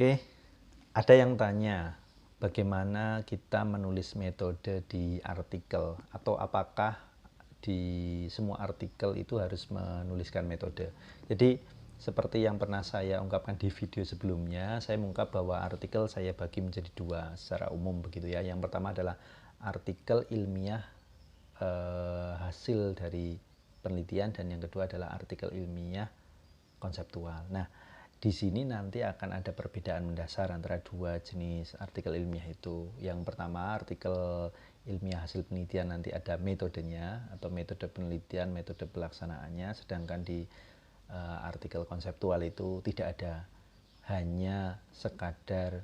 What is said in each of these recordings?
Oke, ada yang tanya bagaimana kita menulis metode di artikel atau apakah di semua artikel itu harus menuliskan metode. Jadi seperti yang pernah saya ungkapkan di video sebelumnya, saya mengungkap bahwa artikel saya bagi menjadi dua secara umum begitu ya. Yang pertama adalah artikel ilmiah hasil dari penelitian, dan yang kedua adalah artikel ilmiah konseptual. Nah, di sini nanti akan ada perbedaan mendasar antara dua jenis artikel ilmiah itu. Yang pertama, artikel ilmiah hasil penelitian nanti ada metodenya atau metode penelitian, metode pelaksanaannya, sedangkan di artikel konseptual itu tidak ada, hanya sekadar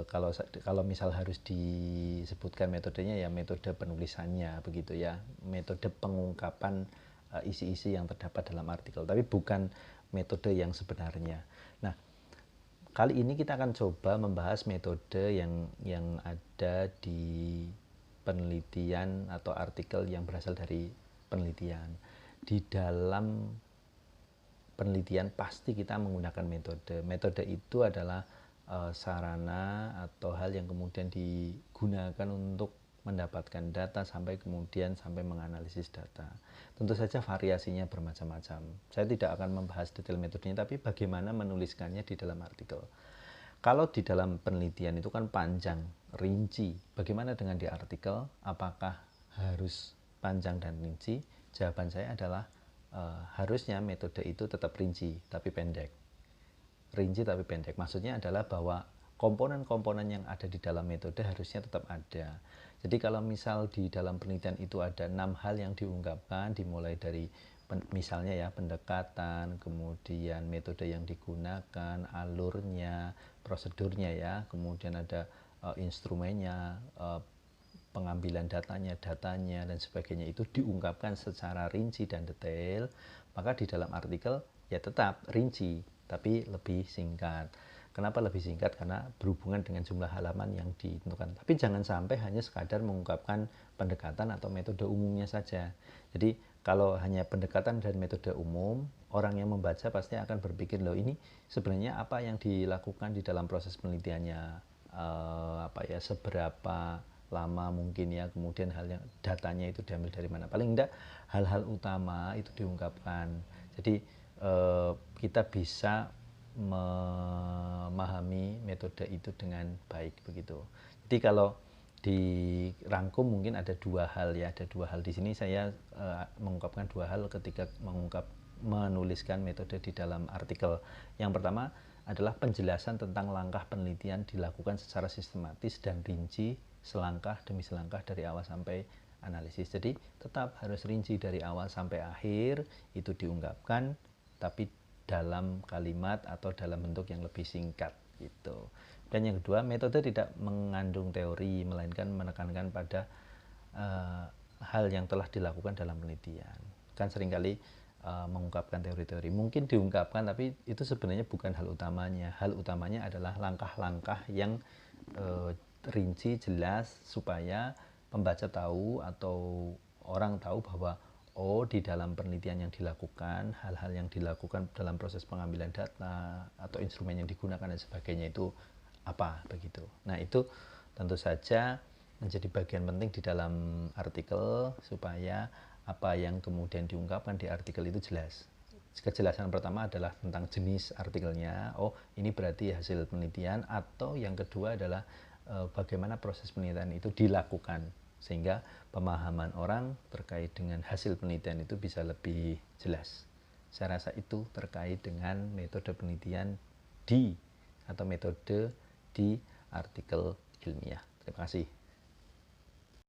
kalau misal harus disebutkan metodenya ya metode penulisannya begitu ya, metode pengungkapan isi-isi yang terdapat dalam artikel, tapi bukan metode yang sebenarnya. Nah, kali ini kita akan coba membahas metode yang ada di penelitian atau artikel yang berasal dari penelitian. Di dalam penelitian pasti kita menggunakan metode. Metode itu adalah sarana atau hal yang kemudian digunakan untuk mendapatkan data sampai menganalisis data. Tentu saja variasinya bermacam-macam. Saya tidak akan membahas detail metodenya, tapi bagaimana menuliskannya di dalam artikel. Kalau di dalam penelitian itu kan panjang, rinci. Bagaimana dengan di artikel? Apakah harus panjang dan rinci? Jawaban saya adalah harusnya metode itu tetap rinci tapi pendek. Rinci tapi pendek. Maksudnya adalah bahwa komponen-komponen yang ada di dalam metode harusnya tetap ada. Jadi kalau misal di dalam penelitian itu ada 6 hal yang diungkapkan, dimulai dari misalnya ya pendekatan, kemudian metode yang digunakan, alurnya, prosedurnya ya, kemudian ada instrumennya, pengambilan datanya, dan sebagainya, itu diungkapkan secara rinci dan detail, maka di dalam artikel ya tetap rinci tapi lebih singkat. Kenapa lebih singkat? Karena berhubungan dengan jumlah halaman yang ditentukan. Tapi jangan sampai hanya sekadar mengungkapkan pendekatan atau metode umumnya saja. Jadi kalau hanya pendekatan dan metode umum, orang yang membaca pasti akan berpikir, loh ini sebenarnya apa yang dilakukan di dalam proses penelitiannya, seberapa lama mungkin ya, kemudian datanya itu diambil dari mana. Paling enggak hal-hal utama itu diungkapkan. Jadi kita bisa memahami metode itu dengan baik begitu. Jadi kalau dirangkum mungkin ada dua hal ya, ada dua hal di sini saya mengungkapkan dua hal ketika menuliskan metode di dalam artikel. Yang pertama adalah penjelasan tentang langkah penelitian dilakukan secara sistematis dan rinci, selangkah demi selangkah dari awal sampai analisis. Jadi tetap harus rinci dari awal sampai akhir itu diungkapkan, tapi dalam kalimat atau dalam bentuk yang lebih singkat gitu. Dan yang kedua, metode tidak mengandung teori, melainkan menekankan pada hal yang telah dilakukan dalam penelitian. Kan seringkali mengungkapkan teori-teori, mungkin diungkapkan, tapi itu sebenarnya bukan hal utamanya. Hal utamanya adalah langkah-langkah yang rinci, jelas, supaya pembaca tahu atau orang tahu bahwa di dalam penelitian yang dilakukan, hal-hal yang dilakukan dalam proses pengambilan data atau instrumen yang digunakan dan sebagainya itu apa begitu. Nah, itu tentu saja menjadi bagian penting di dalam artikel supaya apa yang kemudian diungkapkan di artikel itu jelas. Kejelasan pertama adalah tentang jenis artikelnya. Ini berarti hasil penelitian, atau yang kedua adalah bagaimana proses penelitian itu dilakukan, sehingga pemahaman orang terkait dengan hasil penelitian itu bisa lebih jelas. Saya rasa itu terkait dengan metode penelitian atau metode di artikel ilmiah. Terima kasih.